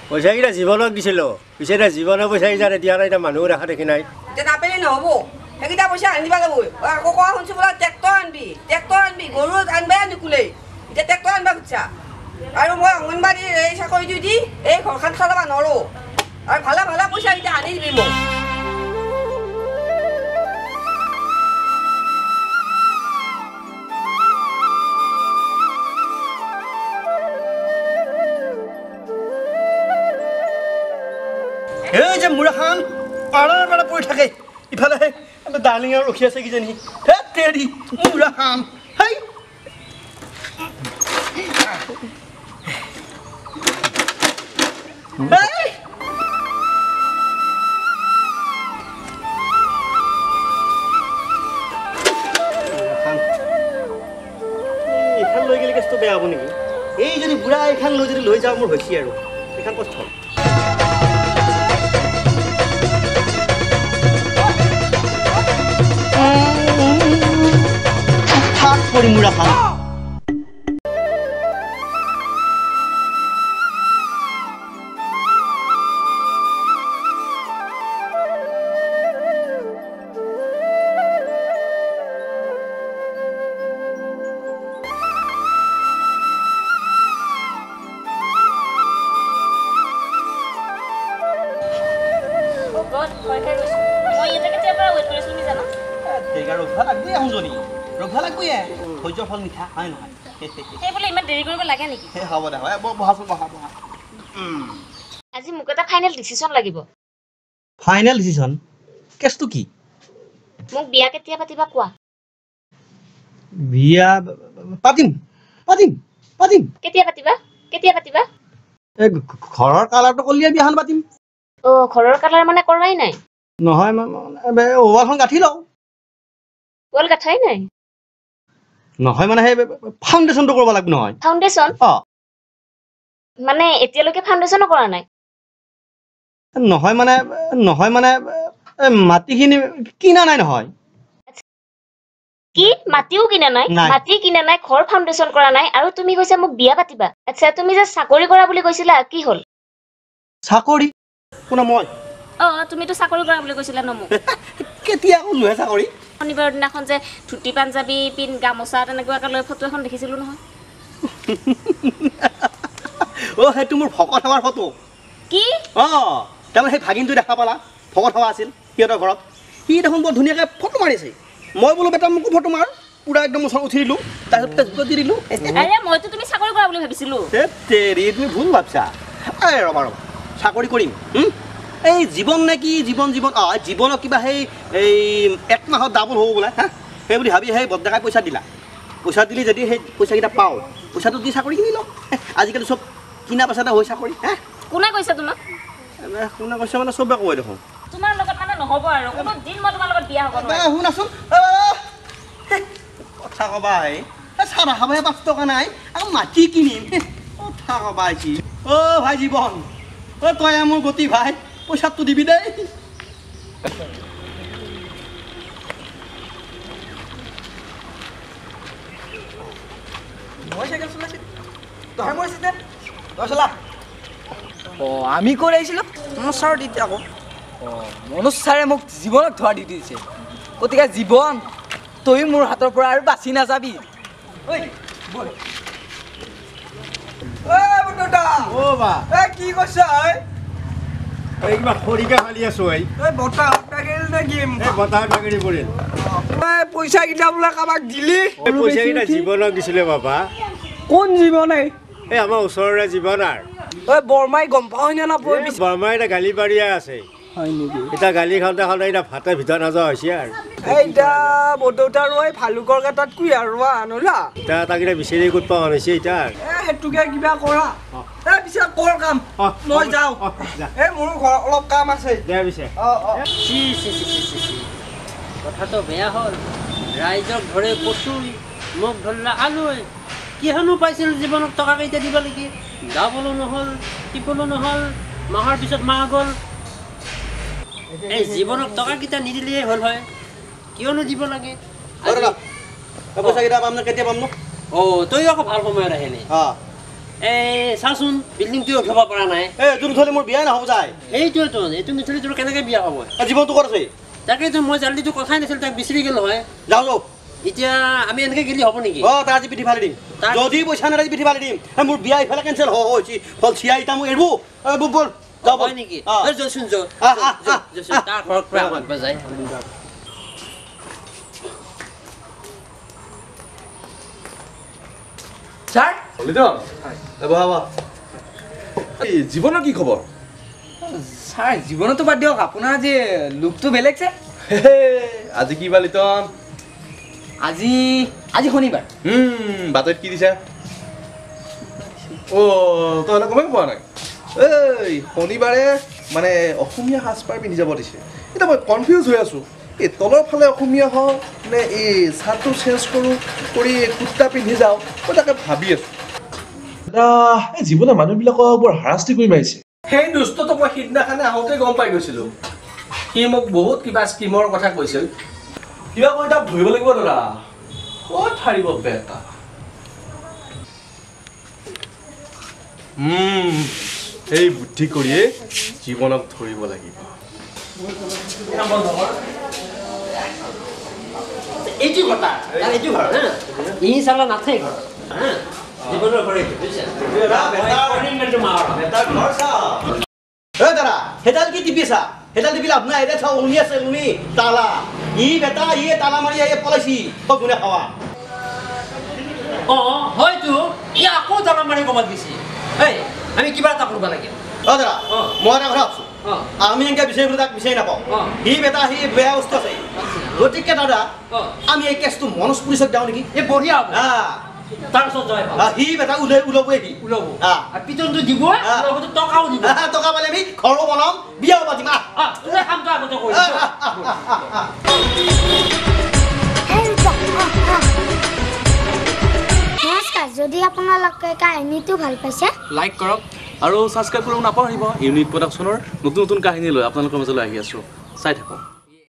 পইচা কিটা জীৱনক দিছিলো পিছে জীৱনৰ পইচা কিটা দিয়া নাই মানুহ দেখা দেখি নাই নাপালে নহ'ব সেইকেইটা পইচা আনিব লাগিব আকৌ কোৱা শুনছো বোলে ট্ৰেক্টৰ আনবি গৰু আনবাই নুকুলেই এতিয়া ট্ৰেক্টৰ আনবা খুজিছা আৰু মই অংগনবাড়ীৰ এই চাকৰিটো দি এই ঘৰখন চলাব নোৱাৰো আৰু ভালে ভালে পইচা কেইটা আনি দিবি মোক এই যে মুৰাখান পাৰা পৰি থাকে ইফালে ডাৰ্লিং আৰু ৰখি আছে কিজানি হে তেৰি মুৰাখান হেই এইখান লৈ গেলে কেছটো বেয়া হ'ব নেকি এই যদি বুঢ়া এইখান লৈ যদি লৈ যাওঁ মোৰ হৈছে আৰু এইখান কষ্ট পৰি মুৰা খান ফল মিঠা হয় নহয় সেই বলে ইমান দেৰি কৰিব লাগে নেকি হে হ'ব দে হয় বহা আজি মোক এটা ফাইনেল ডিসিশন লাগিব ফাইনেল ডিসিশন কেছটো কি মোক বিয়া কেতিয়া পাতিবা কোৱা বিয়া পাতিম কেতিয়া পাতিবা এই ঘৰৰ কালাৰটো কলিয়া বিয়াখন পাতিম ও ঘৰৰ কালাৰ মানে কৰৱাই নাই নহয় ওৱালখন গাঠি লও ওৱাল গাঠাই নাই নহয় মানে ফাউন্ডেশনটো কৰিব লাগিব নহয় ফাউন্ডেশন মানে এতিয়ালৈকে ফাউন্ডেশনো কৰা নাই নহয় মানে মাটিখিনি কিনা নাই নহয় কি মাটিও কিনা নাই মাটি কিনা নাই ঘৰ ফাউন্ডেশন কৰা নাই আৰু তুমি কৈছা মোক বিয়া পাতিবা আচ্ছা তুমি যে চাকৰি কৰা বুলি কৈছিলা কি হল চাকৰি কোনা মই তুমি তো চাকৰি কৰা বুলি কৈছিলা ন মোক কেতিয়া কোনহে চাকৰি শনিবাৰৰ দিনাখন যে ধুতি পাঞ্জাবী পিন গামোচা তেনেকুৱা লৈ ফটো এখন দেখিছিলো নহয় সেইটো মোৰ ভকত হোৱাৰ ফটো কি তাৰমানে সেই ভাগিনটো দেখা পালা ভকত হোৱা আছিল সিহঁতৰ ঘৰত সি দেখোন বৰ ধুনীয়াকৈ ফটো মাৰিছে মই বোলো বেটা মোকো ফটো মাৰ পুৰা একদম ওচৰত উঠি দিলোঁ তাৰপিছত ফেচবুকত দি দিলোঁ মইতো তুমি চাকৰি কৰা বুলি ভাবিছিলো তুমি ভুল ভাবছা ৰবা চাকৰি কৰিম এই জীৱন নে কি জীৱন জীৱনক কিবা সেই এক মাহত ডাবল হ'ব বোলে হা সেই বুলি ভাবি সেই বদ্দাকাই পইচা দিলি যদি সেই পইচাকেইটা পাওঁ পইচাটো দি চাকৰি কিনি লওঁ আজিকালি চব কিনা পইচাতে হৈ চাকৰি হা কোনে কৈছে তোমাক কোনে কৈছে মানে চবে কয় দেখোন তোমাৰ লগত মানে নহ'ব আৰু কোনো দিন মই তোমাৰ লগত বিয়া হ'ব নোৱাৰো শুনাচোন কথা কবা আহে চাহ খাবহে 5 টকা নাই আকৌ মাটি কিনিম কথা কবা আহিছি ভাই জীৱন তই মোৰ গতি ভাই পইচাটো দিবি দেই মই চাইকেল চলাইছিল তই মই চিন্তা তই চলা আমি কৈ আহিছিলোঁ মোৰ ছাৰ দিতে আকৌ মনোজ ছাৰে মোক জীৱনক ধৰা দি দিছে গতিকে জীৱন তই মোৰ হাতৰ পৰা আৰু বাচি নাযাবি কি কৈছা কিবা খৰিকা খালি আছো বতাহ বতাহ বাগৰি পৰিল পইচা কেইটা বোলে কাৰোবাক দিলি পইচা কেইটা জীৱনক দিছিলে বাবা কোন জীৱনে এই আমাৰ ওচৰৰে জীৱনাৰ বৰমাই গম পাওঁ নে নাপায় বৰমাই এতিয়া গালি পাৰিয়ে আছে হয় নেকি এতিয়া গালি খাওঁতে খাওঁতে এতিয়া ভাতে ভিতৰত নাযোৱা হৈছে আৰু এতিয়া বৰদেউতা ৰৈ ভালুকৰ গাঁতত কুঁহিয়াৰ ৰোৱা আনোলা এতিয়া তাক এতিয়া বিচাৰি ক'ত পোৱা হৈছে এতিয়া সেইটোকে কিবা কৰা পিছে কৰ কাম মই যাওঁ মোৰ ঘৰত অলপ কাম আছে দে পিছে কথাটো বেয়া হ'ল ৰাইজক ধৰে কচুই মোক ধৰিলে আলুৱে কিহনো পাইছিল জীৱনক টকা কেইটা দিব লাগি ডাবলো নহ'ল টিপলো নহ'ল মাহৰ পিছত মাহ গ'ল এই জীৱনক টকা কেইটা নিদিলেই হ'ল হয় কিয়নো দিব লাগে পইচা কেইটা পাম নে কেতিয়া পাম নো তই আকৌ ভাল সময়ত আহিলি এই চাচোন বিল্ডিংটো উঠাব পৰা নাই এইটো নুথলে মোৰ বিয়াই নহ'ব যায় এইটোৱেতো এইটো নুঠলি তোৰ কেনেকৈ বিয়া হ'ব জীৱনটো ক'ত আছে তাকেতো মই জাল্দিটো কথাই নাছিল তাক বিচাৰি গ'ল হয় যাওঁ যাওঁ এতিয়া আমি এনেকৈ গেলি হ'ব নেকি তাক আজি পিঠি ফালি দিম যদি পইচা নাই আজি পিঠি ফালি দিম মোৰ বিয়া ইফালে কেঞ্চেল হৈছে ফল চিয়া ইটা মোক এৰিব বল যাওঁ হয় নেকি যোৱাচোন যোৱা তাৰ ঘৰত পৰা মাতিব যায় ছাৰ জীৱনৰ কি খবৰ ছাৰ জীৱনতো বাদ দিয়ক আপোনাৰ আজি লুকটো বেলেগ যে আজি কি বা লিটন আজি আজি শনিবাৰ বাতৰিত কি দিছে তই গমেই পোৱা নাই এই শনিবাৰে মানে অসমীয়া সাজপাৰ পিন্ধি যাব দিছে এতিয়া মই কনফিউজ হৈ আছোঁ এই তলৰ ফালে অসমীয়া হওঁ নে এই চাৰ্টটো চেঞ্জ কৰোঁ কৰি কুৰ্তা পিন্ধি যাওঁ মই তাকে ভাবি আছোঁ এই জীৱনে মানুহবিলাকক বৰ হাৰাশাস্তি কৰি মাৰিছে সেই দুষ্টটো মই সিদিনাখনে আহোঁতে গম পাই গৈছিলোঁ সি মোক বহুত কিবা স্কিমৰ কথা কৈছিল কিবা মই তাক ধৰিব লাগিব দাদা ক'ত হাৰিব বেটা সেই বুদ্ধি কৰিয়ে জীৱনক ধৰিব লাগিব এইটো কথা এইটো ঘৰ ই চালা নাথাকে ঘৰ জীৱনৰ ঘৰ এইটো দাদা সেইডাল কি টিপিছা সেইডাল টিপি লাভ নাই এতিয়া চাওঁ উনি আছে উনি তালা বেটা ইয়ে তালা মাৰি আহি পলাইছি গুণে খাৱা হয়তো ই আকৌ তালা মাৰি ক'ৰবাত গৈছে এই আমি কিবা এটা কৰিব লাগে দাদা মই এটা কথা ভাবছোঁ আমি এনেকৈ বিচাৰি তাক বিচাৰি নাপাওঁ বেটা বেয়া বস্তু আছে গতিকে দাদা আমি এই কেছটো মনোজ পুলিচক দিওঁ নেকি এই বঢ়িয়া হ'ব তাৰপিছত জয় বেটা ওলাবই ওলাব পিটনটো দিব টকাও দিব টকা পালে আমি ঘৰো বনাম বিয়াও পাতিম তোৰে কামটো আগতে কৰি নমস্কাৰ যদি আপোনালোকে কাহিনীটো ভাল পাইছে লাইক কৰক আৰু ছাবস্ক্ৰাইব কৰিব নাপাহৰিব ইউনিট প্ৰডাকশ্যনৰ নতুন নতুন কাহিনী লৈ আপোনালোকৰ মাজলৈ আহি আছোঁ চাই থাকক